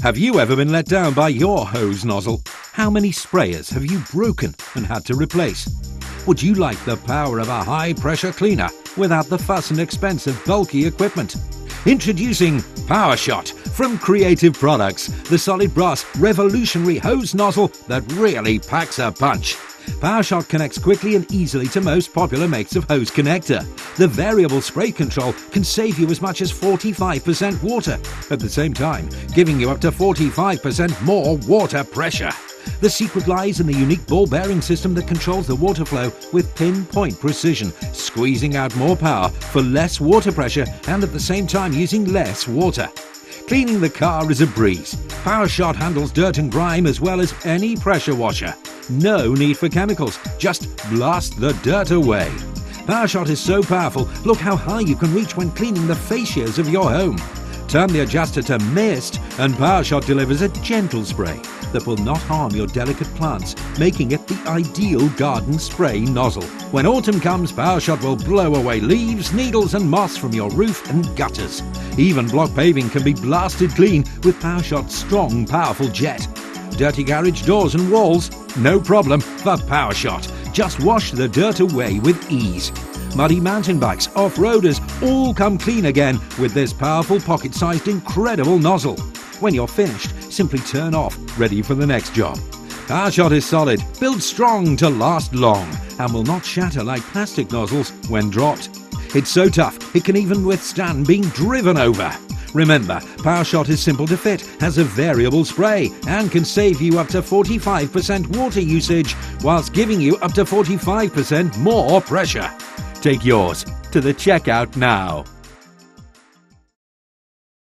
Have you ever been let down by your hose nozzle? How many sprayers have you broken and had to replace? Would you like the power of a high-pressure cleaner without the fuss and expense of bulky equipment? Introducing PowerShot from Creative Products, the solid brass revolutionary hose nozzle that really packs a punch. PowerShot connects quickly and easily to most popular makes of hose connector. The variable spray control can save you as much as 45% water, at the same time giving you up to 45% more water pressure. The secret lies in the unique ball bearing system that controls the water flow with pinpoint precision, squeezing out more power for less water pressure and at the same time using less water. Cleaning the car is a breeze. PowerShot handles dirt and grime as well as any pressure washer. No need for chemicals, just blast the dirt away. PowerShot is so powerful, look how high you can reach when cleaning the fascias of your home. Turn the adjuster to mist and PowerShot delivers a gentle spray that will not harm your delicate plants, making it the ideal garden spray nozzle. When autumn comes, PowerShot will blow away leaves, needles and moss from your roof and gutters. Even block paving can be blasted clean with PowerShot's strong, powerful jet. Dirty garage doors and walls? No problem for PowerShot. Just wash the dirt away with ease. Muddy mountain bikes, off-roaders, all come clean again with this powerful pocket-sized incredible nozzle. When you're finished, simply turn off, ready for the next job. PowerShot is solid, built strong to last long, and will not shatter like plastic nozzles when dropped. It's so tough, it can even withstand being driven over. Remember, PowerShot is simple to fit, has a variable spray, and can save you up to 45% water usage, whilst giving you up to 45% more pressure. Take yours to the checkout now.